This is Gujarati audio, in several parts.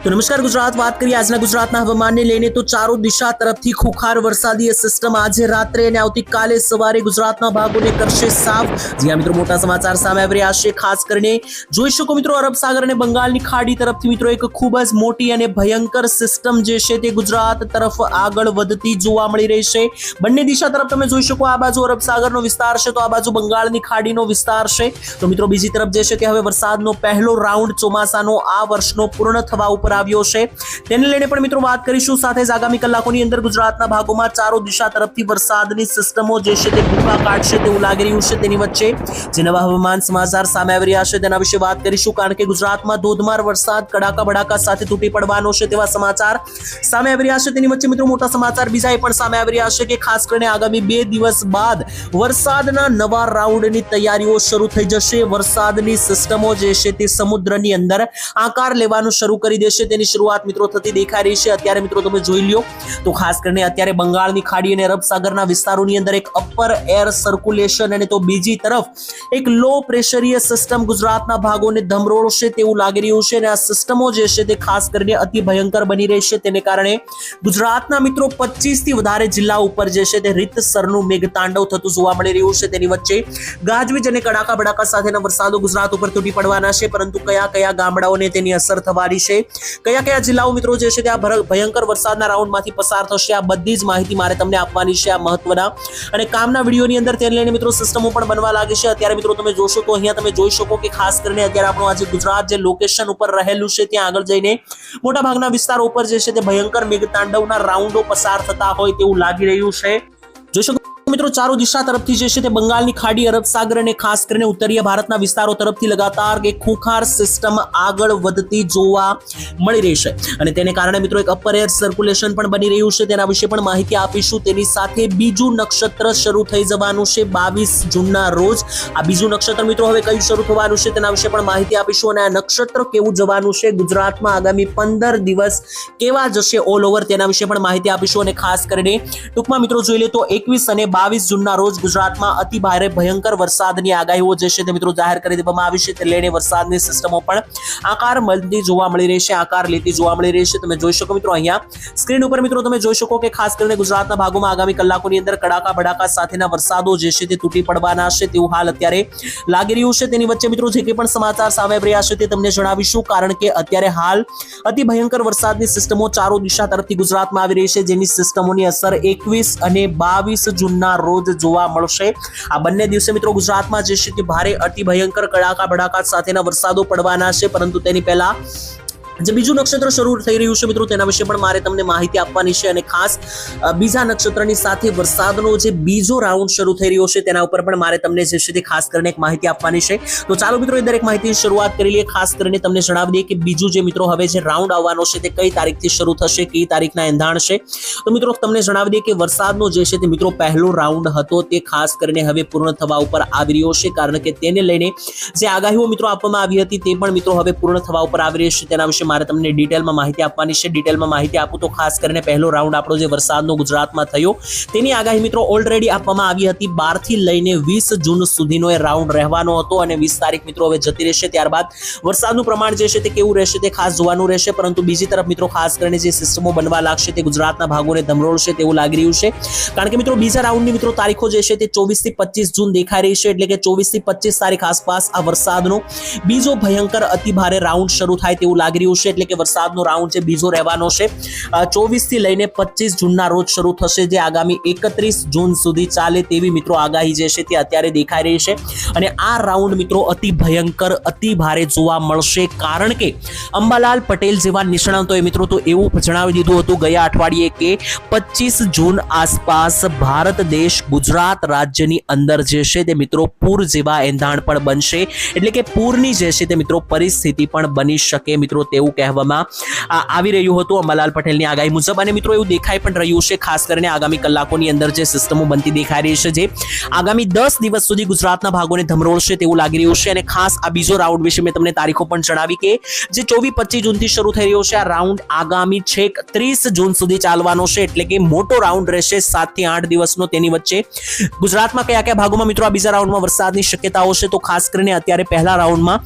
તો નમસ્કાર ગુજરાત, વાત કરીએ આજના ગુજરાતના હવામાનને લઈને તો ચારો દિશા તરફથી ખુખાર વરસાદી સિસ્ટમ આજે રાત્રે અને આવતીકાલે સવારે ગુજરાતના ભાગોને કરશે સાફ। જ્યાં મિત્રો મોટા સમાચાર સામે આવી રહ્યા છે। ખાસ કરીને જોઈ શકો મિત્રો અરબ સાગર અને બંગાળની ખાડી તરફથી મિત્રો એક ખૂબ જ મોટી અને ભયંકર સિસ્ટમ જે છે તે ગુજરાત તરફ આગળ વધતી જોવા મળી રહી છે। બંને દિશા તરફ તમે જોઈ શકો, આ બાજુ અરબ સાગરનો વિસ્તાર છે તો આ બાજુ બંગાળની ખાડીનો વિસ્તાર છે। તો મિત્રો બીજી તરફ જે છે તે હવે વરસાદનો પહેલો રાઉન્ડ ચોમાસાનો આ વર્ષનો પૂર્ણ થવા ઉપર આવ્યો છે। તેને લઈને પણ મિત્રો વાત કરીશું। સાથે જ આગામી કલાકોની અંદર ગુજરાતના ભાગોમાં ચારો દિશા તરફથી વરસાદની સિસ્ટમો જે છે તે ભૂકા કાઢશે તેવું લાગી રહ્યું છે। તેની વચ્ચે જે નવા હવામાન સમાચાર સામે આવી રહ્યા છે તેના વિશે વાત કરીશું, કારણ કે ગુજરાતમાં ધોધમાર વરસાદ કડાકા બડાકા સાથે તૂટી પડવાનો છે તેવા સમાચાર સામે આવી રહ્યા છે। તેની વચ્ચે મિત્રો મોટા સમાચાર બીજા પણ સામે આવી રહ્યા છે કે ખાસ કરીને આગામી 2 દિવસ બાદ વરસાદના નવા રાઉન્ડની તૈયારીઓ શરૂ થઈ જશે। વરસાદની સિસ્ટમો જે છે તે સમુદ્રની અંદર આકાર લેવાનું શરૂ કરી દેશે, તેની શરૂઆત મિત્રો થતી દેખાઈ રહી છે। અત્યારે મિત્રો તમે જોઈ લ્યો તો ખાસ કરીને અત્યારે બંગાળની ખાડી અને અરબ સાગરના વિસ્તારોની અંદર એક અપર એર સર્ક્યુલેશન અને તો બીજી તરફ એક લો પ્રેશરીય સિસ્ટમ ગુજરાતના ભાગોને ધમરોળશે તેવું લાગી રહ્યું છે। અને આ સિસ્ટમો જે છે તે ખાસ કરીને અતિ ભયંકર બની રહી છે। તેને કારણે ગુજરાતના મિત્રો 25 થી વધારે જિલ્લા ઉપર જે છે તે રીતસરનું મેઘતાંડવ થતું જોવા મળી રહ્યું છે। તેની વચ્ચે ગાજવીજ અને કડાકા બડાકા સાથેના વરસાદો ગુજરાત ઉપર તૂટી પડવાના છે, પરંતુ કયા કયા ગામડાઓને તેની અસર થવાની છે, કયા કયા જિલ્લાઓ મિત્રો જે છે તે આ ભયંકર વરસાદના રાઉન્ડમાંથી પસાર થશે, આ બધી જ માહિતી મારે તમને આપવાની છે। આ મહત્વના અને કામના વિડીયોની અંદર તેને લઈને મિત્રો સિસ્ટમો પણ બનવા લાગી છે। અત્યારે મિત્રો તમે જોશો તો અહીંયા તમે જોઈ શકો કે ખાસ કરીને અત્યારે આપણું આજે ગુજરાત જે લોકેશન ઉપર રહેલું છે ત્યાં આગળ જઈને મોટા ભાગના વિસ્તારો ઉપર જે છે તે ભયંકર મેઘતાંડવના રાઉન્ડો પસાર થતા હોય તેવું લાગી રહ્યું છે। જોઈ શકો મિત્રો ચારો દિશા તરફથી જે છે તે બંગાળની ખાડી, અરબ સાગર અને ખાસ કરીને ઉત્તરીય ભારતના વિસ્તારો તરફથી લગાતાર એક ખુખાર સિસ્ટમ આગળ વધતી જોવા મળી રહી છે। અને તેને કારણે મિત્રો એક અપર એર સર્ક્યુલેશન પણ બની રહ્યું છે, તેના વિશે પણ માહિતી આપીશું। તેની સાથે બીજું નક્ષત્ર શરૂ થઈ જવાનું છે 22 જૂનના રોજ। આ બીજું નક્ષત્ર મિત્રો હવે કયું શરૂ થવાનું છે તેના વિશે પણ માહિતી આપીશું, અને આ નક્ષત્ર કેવું જવાનું છે, ગુજરાતમાં આગામી 15 દિવસ કેવા જશે ઓલ ઓવર, તેના વિશે પણ માહિતી આપીશું। અને ખાસ કરીને ટૂંકમાં મિત્રો જોઈ લે તો 21 અને 22 જૂનના રોજ ગુજરાતમાં અતિ ભારે ભયંકર વરસાદની આગાહીઓ જે છે તે મિત્રો જાહેર કરી દેવામાં આવી છે। તે લઈને વરસાદની સિસ્ટમો પણ આકાર મળતી જોવા મળી રહી છે, આકાર લેતી જોવા મળી રહી છે। તમે જોઈ શકો મિત્રો અહીંયા સ્ક્રીન ઉપર મિત્રો તમે જોઈ શકો કે ખાસ કરીને ગુજરાતના ભાગોમાં આગામી કલાકોની અંદર કડાકા બડાકા સાથેના વરસાદો જે છે તે તૂટી પડવાના છે તેવું હાલ અત્યારે લાગી રહ્યું છે। તેની વચ્ચે મિત્રો જે કંઈ પણ સમાચાર સામે આવી રહ્યા છે તે તમને જણાવીશું, કારણ કે અત્યારે હાલ અતિ ભયંકર વરસાદની સિસ્ટમો ચારો દિશા તરફથી ગુજરાતમાં આવી રહી છે, જેની સિસ્ટમોની અસર 21 અને 22 જૂનના રોજ જોવા મળશે। આ બંને દિવસે મિત્રો ગુજરાતમાં જે છે તે ભારે અતિ ભયંકર કડાકા બડાકા સાથેના વરસાદો પડવાના છે, પરંતુ તેની પહેલા જે બીજું નક્ષત્ર શરૂ થઈ રહ્યું છે મિત્રો તેના વિશે પણ મારે તમને માહિતી આપવાની છે। અને ખાસ બીજા નક્ષત્રની સાથે વરસાદનો જે બીજો રાઉન્ડ શરૂ થઈ રહ્યો છે તેના ઉપર પણ મારે તમને જે છે તે ખાસ કરીને એક માહિતી આપવાની છે। તો ચાલો મિત્રો એ દરેક માહિતીની શરૂઆત કરી લઈએ। ખાસ કરીને તમને જણાવી દઈએ કે બીજું જે મિત્રો હવે જે રાઉન્ડ આવવાનો છે તે કઈ તારીખથી શરૂ થશે, કઈ તારીખના એંધાણ છે। તો મિત્રો તમને જણાવી દઈએ કે વરસાદનો જે છે તે મિત્રો પહેલો રાઉન્ડ હતો તે ખાસ કરીને હવે પૂર્ણ થવા ઉપર આવી રહ્યો છે, કારણ કે તેને લઈને જે આગાહીઓ મિત્રો આપવામાં આવી હતી તે પણ મિત્રો હવે પૂર્ણ થવા ઉપર આવી રહી છે। તેના વિશે મારે તમને ડિટેલમાં માહિતી આપવાની છે। ડિટેલમાં માહિતી આપું તો ખાસ કરીને પહેલો રાઉન્ડ આપણો જે વરસાદનો ગુજરાતમાં થયો તેની આગાહી મિત્રો ઓલરેડી આપવામાં આવી હતી। 12 થી લઈને 20 જૂન સુધીનો એ રાઉન્ડ રહેવાનો હતો, અને 20 તારીખ મિત્રો હવે જતી રહેશે। ત્યારબાદ વરસાદનું પ્રમાણ જે છે તે કેવું રહેશે તે ખાસ જોવાનું રહેશે, પરંતુ બીજી તરફ મિત્રો ખાસ કરીને જે સિસ્ટમો બનવા લાગશે તે ગુજરાતના ભાગોને ધમરોળશે તેવું લાગી રહ્યું છે, કારણ કે મિત્રો બીજા રાઉન્ડની મિત્રો તારીખો જે છે તે 24 થી 25 જૂન દેખાઈ રહી છે। એટલે કે 24 થી 25 તારીખ આસપાસ આ વરસાદનો બીજો ભયંકર અતિ ભારે રાઉન્ડ શરૂ થાય તેવું લાગી રહ્યું છે। એટલે કે વરસાદનો રાઉન્ડ જે બીજો રહેવાનો છે 24 થી લઈને 25 જૂનના રોજ શરૂ થશે, જે આગામી 31 જૂન સુધી ચાલે તેવી મિત્રો આગાહી જે છે તે અત્યારે દેખાઈ રહી છે। અને આ રાઉન્ડ મિત્રો અતિ ભયંકર અતિ ભારે જોવા મળશે, કારણ કે અંબાલાલ પટેલ જેવા નિષ્ણાંતોએ મિત્રો તો એવું જણાવી દીધું હતું ગયા અઠવાડિયે કે 25 જૂન આસપાસ ભારત દેશ ગુજરાત રાજ્યની અંદર જે છે તે મિત્રો પૂર જેવા એંધાણ પણ બનશે, એટલે કે પૂરની જે છે તે મિત્રો પરિસ્થિતિ પણ બની શકે મિત્રો તેવું કહેવામાં આવી રહ્યું હતું અંબાલાલ પટેલની આગાહી મુજબ। અને મિત્રો એવું દેખાઈ પણ રહ્યું છે ખાસ કરીને આગામી કલાકોની અંદર જે સિસ્ટમો બનતી દેખાઈ રહી છે, જે આગામી 10 દિવસ સુધી ગુજરાતના ભાગોને ધમરોળશે તેવું લાગી રહ્યું છે। અને ખાસ આ બીજો રાઉન્ડ વિશે મેં તમને તારીખો પણ જણાવી કે જે 24-25 જૂનથી શરૂ થઈ રહ્યો છે આ રાઉન્ડ આગામી છેક 30 જૂન સુધી ચાલવાનો છે, એટલે કે મોટો રાઉન્ડ રહેશે 7 થી 8 દિવસનો। તેની વચ્ચે ગુજરાતમાં કયા કયા ભાગોમાં મિત્રો આ બીજા રાઉન્ડમાં વરસાદની શક્યતાઓ છે, તો ખાસ કરીને અત્યારે પહેલા રાઉન્ડમાં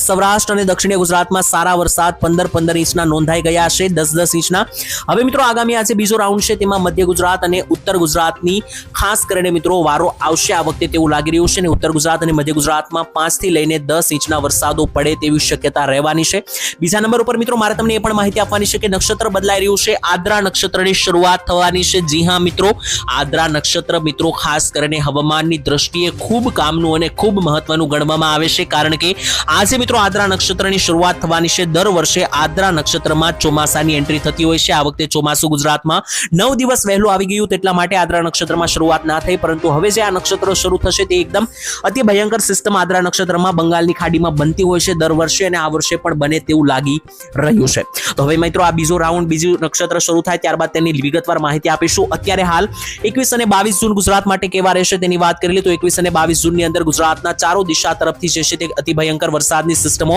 સૌરાષ્ટ્ર અને દક્ષિણીય ગુજરાતમાં સારા વરસાદ 15 ઇંચના નોંધાઈ ગયા છે, 10 ઇંચના. હવે મિત્રો આગામી આજે બીજો રાઉન્ડ છે, તેમાં મધ્ય ગુજરાત અને ઉત્તર ગુજરાતની ખાસ કરીને મિત્રો વારો આવશે આ વખતે તેવું લાગી રહ્યું છે. અને ઉત્તર ગુજરાત અને મધ્ય ગુજરાતમાં 5 થી લઈને 10 ઇંચના વરસાદો પડે તેવી શક્યતા રહેવાની છે. બીજા નંબર ઉપર મિત્રો મારે તમને એ પણ માહિતી આપવાની છે કે નક્ષત્ર બદલાઈ રહ્યું છે. આદ્રા નક્ષત્રની શરૂઆત થવાની છે. જી હા મિત્રો, આદ્રા નક્ષત્ર મિત્રો ખાસ કરીને હવામાનની દ્રષ્ટિએ ખૂબ કામનું અને ખૂબ મહત્વનું ગણવામાં આવે છે, કારણ કે આજે મિત્રો આદ્રા નક્ષત્રની શરૂઆત થવાની છે. દર વર્ષે આદ્રા નક્ષત્રમાં ચોમાસાની એન્ટ્રી થતી હોય છે. આ વખતે ચોમાસું ગુજરાતમાં 9 દિવસ વહેલું આવી ગયું, તેટલા માટે આદ્રા નક્ષત્રમાં શરૂઆત ના થઈ, પરંતુ હવે જે આ નક્ષત્ર શરૂ થશે તે એકદમ અતિ ભયંકર સિસ્ટમ આદ્રા નક્ષત્રમાં બંગાળની ખાડીમાં બનતી હોય છે દર વર્ષે, અને આ વર્ષે પણ બને તેવું લાગી રહ્યું છે. તો હવે મિત્રો આ બીજો રાઉન્ડ, બીજું નક્ષત્ર શરૂ થાય ત્યારબાદ તેની વિગતવાર માહિતી આપીશું. અત્યારે હાલ 21 અને 22 જૂન ગુજરાત માટે કેવા રહેશે તેની વાત કરી લે તો 21 અને 22 જૂનની અંદર ગુજરાતના ચારો દિશા તરફથી જે છે તે અતિ ભયંકર વરસાદની સિસ્ટમો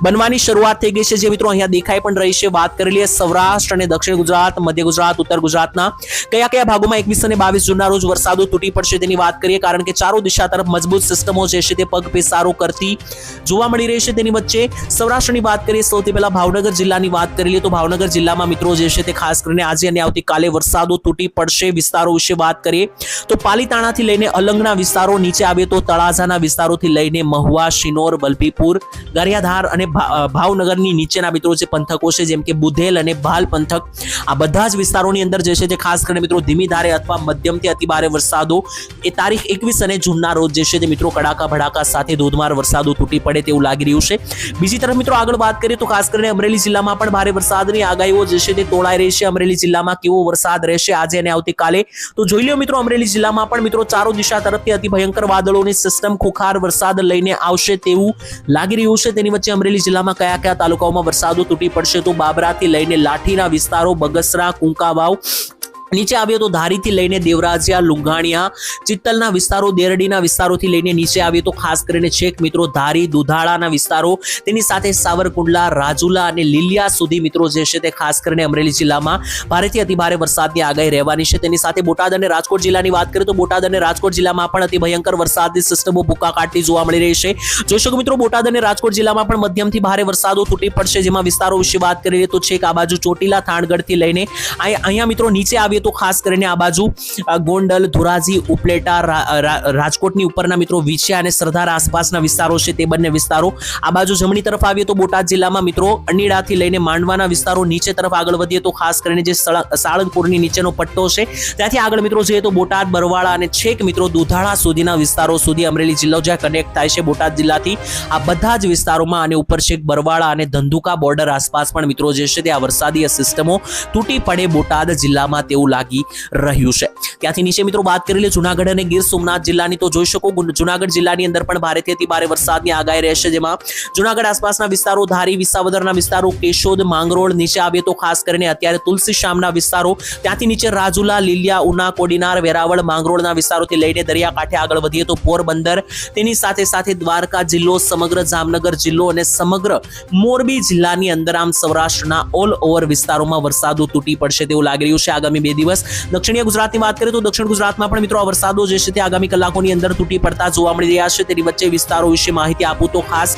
બનવાની શરૂઆત થઈ ગઈ છે, જે મિત્રો અહીંયા દેખાઈ પણ રહી છે. વાત કરી લઈએ સૌરાષ્ટ્ર અને દક્ષિણ ગુજરાત, મધ્ય ગુજરાત, ઉત્તર ગુજરાતના કયા કયા ભાગોમાં 21 અને 22 જૂનના રોજ વરસાદો તૂટી પડશે તેની વાત કરીએ, કારણ કે ચારો દિશા તરફ મજબૂત સિસ્ટમો જે છે તે પગ પેસારો કરતી જોવા મળી રહી છે. તેની વચ્ચે સૌરાષ્ટ્રની વાત કરીએ, સૌથી પહેલા ભાવનગર જિલ્લાની વાત કરી લઈએ તો ભાવનગર જિલ્લામાં મિત્રો જે છે તે ખાસ કરીને આજે અને આવતીકાલે વરસાદો તૂટી પડશે. વિસ્તારો વિશે વાત કરીએ તો પાલીતાણાથી લઈને અલંગના વિસ્તારો, નીચે આવે તો તળાજાના વિસ્તારોથી લઈને મહુવા, શિનોર, વલભીપુર, ગારિયાધાર અને ભાવનગરની નીચેના મિત્રો જે પંથકો છે જેમ કે બુધેલ અને ભાલ પંથક, આ બધા જ વિસ્તારોની અંદર જે છે તે ખાસ કરીને મિત્રો ધીમી ધારે અથવા મધ્યમથી અતિ ભારે વરસાદો એ તારીખ 21 અને જૂનના રોજ જે છે તે મિત્રો કડાકા ભડાકા સાથે ધોધમાર વરસાદો તૂટી પડે તેવું લાગી રહ્યું છે. બીજી તરફ મિત્રો આગળ વાત કરીએ તો ખાસ કરીને અમરેલી જિલ્લામાં પણ ભારે વરસાદની આગાહીઓ જે છે તે તોળાઈ રહી છે. અમરેલી જિલ્લામાં કેવો વરસાદ રહેશે આજે અને આવતીકાલે તો જોઈ લો મિત્રો. અમરેલી જિલ્લામાં પણ મિત્રો ચારો દિશા તરફથી અતિ ભયંકર વાદળોની સિસ્ટમ ખુખાર વરસાદ લઈને આવશે તેવું લાગી રહ્યું છે. તેની વચ્ચે અમરેલી જિલ્લામાં કયા કયા તાલુકાઓમાં વરસાદો તૂટી પડશે તો બાબરાથી લઈને લાઠીના વિસ્તારો, બગસરા, કુંકાવાવ, નીચે આવ્યો તો ધારીથી લઈને દેવરાજિયા, લુંઘાણિયા, ચિત્તલના વિસ્તારો, દેરડીના વિસ્તારોથી લઈને નીચે આવ્યો તો ખાસ કરીને છેક મિત્રો ધારી, દુધાળાના વિસ્તારો, તેની સાથે સાવરકુંડલા, રાજુલા અને લીલિયા સુધી મિત્રો જે છે તે ખાસ કરીને અમરેલી જિલ્લામાં ભારેથી અતિ ભારે વરસાદની આગાહી રહેવાની છે. તેની સાથે બોટાદ અને રાજકોટ જિલ્લાની વાત કરીએ તો બોટાદ અને રાજકોટ જિલ્લામાં પણ અતિ ભયંકર વરસાદની સિસ્ટમો ભૂકા કાઢતી જોવા મળી રહી છે. જોઈ શકો મિત્રો બોટાદ અને રાજકોટ જિલ્લામાં પણ મધ્યમથી ભારે વરસાદો તૂટી પડશે, જેમાં વિસ્તારો વિશે વાત કરીએ તો છેક આ બાજુ ચોટીલા, થાણગઢથી લઈને અહીંયા મિત્રો નીચે આવ્યો તો ખાસ કરીને આ બાજુ ગોંડલ, ધોરાજી, ઉપલેટા, રાજકોટની ઉપરના મિત્રો વિછિયા અને સરદાર આસપાસના વિસ્તારો છે તે બંને વિસ્તારો. આ બાજુ જમણી તરફ આવીએ તો બોટાદ જિલ્લામાં મિત્રો અણીડાથી લઈને માંડવાના વિસ્તારો, નીચે તરફ આગળ વધીએ તો ખાસ કરીને જે સાળંગપુરની નીચેનો પટ્ટો છે ત્યાંથી આગળ મિત્રો જઈએ તો બોટાદ, બરવાળા અને છેક મિત્રો દુધાળા સુધીના વિસ્તારો સુધી અમરેલી જિલ્લો જ્યાં કનેક્ટ થાય છે બોટાદ જિલ્લાથી, આ બધા જ વિસ્તારોમાં અને ઉપર છેક બરવાળા અને ધંધુકા બોર્ડર આસપાસ પણ મિત્રો જે છે તે આ વરસાદી સિસ્ટમો તૂટી પડે બોટાદ જિલ્લામાં તેવું લાગી રહ્યું છે. ત્યાંથી નીચે મિત્રો વાત કરી લે જુનાગઢ અને ગીર સોમનાથ જિલ્લાની તો જોઈ શકો જુનાગઢ જિલ્લાની અંદર પણ ભારેથી અતિ ભારે વરસાદની આગાહી રહેશે, જેમાં જુનાગઢ આસપાસના વિસ્તારો, ધારી, વિસાવદરના વિસ્તારો, કેશોદ, માંગરોળ, નીચે આવે તો ખાસ કરીને અત્યારે તુલસી શ્યામના વિસ્તારો, ત્યાંથી નીચે રાજુલા, લીલિયા, ઉના, કોડીનાર, વેરાવળ, માંગરોળના વિસ્તારોથી લઈને દરિયાકાંઠે આગળ વધીએ તો પોરબંદર, તેની સાથે સાથે દ્વારકા જિલ્લો, સમગ્ર જામનગર જિલ્લો અને સમગ્ર મોરબી જિલ્લાની અંદર આમ સૌરાષ્ટ્રના ઓલ ઓવર વિસ્તારોમાં વરસાદો તૂટી પડશે તેવું લાગી રહ્યું છે આગામી 2 દિવસ. દક્ષિણીય ગુજરાતની વાત કરીએ તો દક્ષિણ ગુજરાતમાં પણ મિત્રો આ વરસાદો જે છે તે આગામી કલાકોની અંદર તૂટી પડતા જોવા મળી રહ્યા છે. તેની વચ્ચે વિસ્તારો વિશે માહિતી આપું તો ખાસ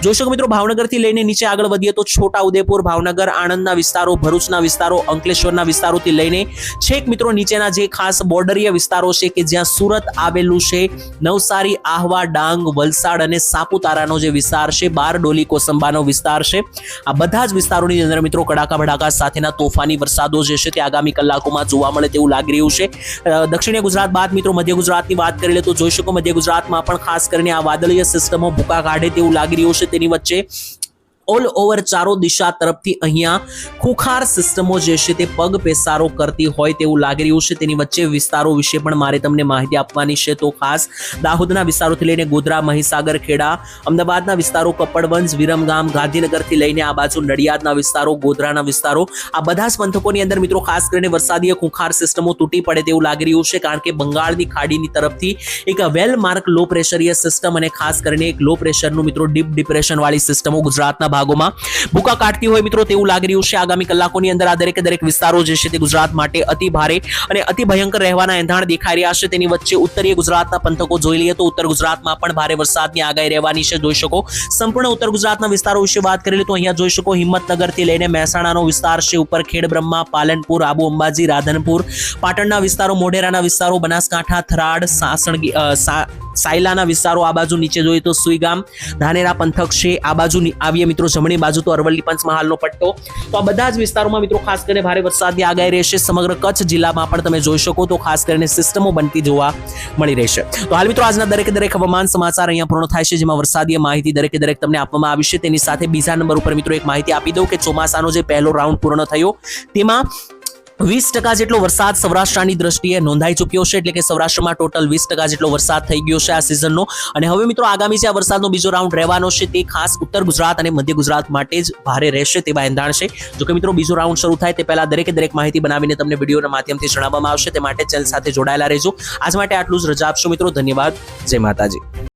જોઈ શકો મિત્રો ભાવનગરથી લઈને નીચે આગળ વધીએ તો છોટા ઉદેપુર, ભાવનગર, આણંદના વિસ્તારો, ભરૂચના વિસ્તારો, અંકલેશ્વરના વિસ્તારોથી લઈને છેક મિત્રો નીચેના જે ખાસ બોર્ડરીય વિસ્તારો છે કે જ્યાં સુરત આવેલું છે, નવસારી, આહવા, ડાંગ, વલસાડ અને સાપુતારાનો જે વિસ્તાર છે, બારડોલી, કોસંબાનો વિસ્તાર છે, આ બધા જ વિસ્તારોની અંદર મિત્રો કડાકા ભડાકા સાથેના તોફાની વરસાદો જે છે તે આગામી કલાકોમાં જોવા મળે તેવું લાગી રહ્યું છે. દક્ષિણીય ગુજરાત બાદ મિત્રો મધ્ય ગુજરાતની વાત કરી લે તો જોઈ શકો મધ્ય ગુજરાતમાં પણ ખાસ કરીને આ વાદળીય સિસ્ટમો ભૂકા કાઢે તેવું લાગી રહ્યું છે. તેની વચ્ચે ઓલ ઓવર ચારો દિશા તરફથી અહીંયા ખુખાર સિસ્ટમો જે છે તે પગ પેસારો કરતી હોય તેવું લાગી રહ્યું છે. તેની વચ્ચે વિસ્તારો વિશે પણ મારે તમને માહિતી આપવાની છે તો ખાસ દાહોદના વિસ્તારોથી લઈને ગોધરા, મહીસાગર, ખેડા, અમદાવાદના વિસ્તારો, કપડવંજ, વિરમગામ, ગાંધીનગરથી લઈને આ બાજુ નડિયાદના વિસ્તારો, ગોધરાના વિસ્તારો, આ બધા જ પંથકોની અંદર મિત્રો ખાસ કરીને વરસાદીય ખુખાર સિસ્ટમો તૂટી પડે તેવું લાગી રહ્યું છે, કારણ કે બંગાળની ખાડીની તરફથી એક વેલ માર્ક લો પ્રેશરીય સિસ્ટમ અને ખાસ કરીને એક લો પ્રેશરનું મિત્રો ડીપ ડિપ્રેશન વાળી સિસ્ટમો ગુજરાતના ભાગોમાં ભૂકા કાઢતી હોય મિત્રો તેવું લાગી રહ્યું છે. આગામી કલાકોની અંદર આ દરેક વિસ્તારો જે છે તે ગુજરાત માટે અતિ ભારે અને અતિ ભયંકર રહેવાના એંધાણ દેખાઈ રહ્યા છે. તેની વચ્ચે ઉત્તરીય ગુજરાતના પંથકો જોઈ લઈએ તો ઉત્તર ગુજરાતમાં પણ ભારે વરસાદની આગાહી રહેવાની છે. જોઈ શકો સંપૂર્ણ ઉત્તર ગુજરાતના વિસ્તારો વિશે વાત કરી લે તો અહીંયા જોઈ શકો હિંમતનગરથી લઈને મહેસાણાનો વિસ્તાર છે, ઉપર ખેડબ્રહ્મા, પાલનપુર, આબુ અંબાજી, રાધનપુર, પાટણના વિસ્તારો, મોઢેરાના વિસ્તારો, બનાસકાંઠા, થરાદ, સાસણગી, સાયલાના વિસ્તારો, આ બાજુ નીચે જોઈએ તો સુઈગામ, ધાનેરા પંથક છે, આ બાજુ આવીએ મિત્રો જમણી બાજુ તો અરવલ્લી પંચમહાલનો પટ્ટો. તો આ બધા જ વિસ્તારોમાં મિત્રો ખાસ કરીને ભારે વરસાદની આગાહી રહેશે. સમગ્ર કચ્છ જિલ્લામાં પણ તમે જોઈ શકો તો ખાસ કરીને સિસ્ટમો બનતી જોવા મળી રહેશે. તો હાલ મિત્રો આજના દરેક હવામાન સમાચાર અહીંયા પૂર્ણ થાય છે, જેમાં વરસાદીય માહિતી દરેક તમને આપવામાં આવી છે. તેની સાથે બીજા નંબર ઉપર મિત્રો એક માહિતી આપી દઉં કે ચોમાસાનો જે પહેલો રાઉન્ડ પૂર્ણ થયો તેમાં 20% જેટલો વરસાદ સૌરાષ્ટ્રની દ્રષ્ટિએ નોંધાઈ ચૂક્યો છે. એટલે કે સૌરાષ્ટ્રમાં ટોટલ 20% જેટલો વરસાદ થઈ ગયો છે આ સિઝનનો. અને હવે મિત્રો આગામી જે આ વરસાદનો બીજો રાઉન્ડ રહેવાનો છે તે ખાસ ઉત્તર ગુજરાત અને મધ્ય ગુજરાત માટે જ ભારે રહેશે તેવા એંધાણ છે. જો કે મિત્રો બીજો રાઉન્ડ શરૂ થાય તે પહેલા દરેક માહિતી બનાવીને તમને વિડીયોના માધ્યમથી જણાવવામાં આવશે. તે માટે ચેનલ સાથે જોડાયેલા રહેજો. આજ માટે આટલું જ. રજા આપશો મિત્રો. ધન્યવાદ. જય માતાજી.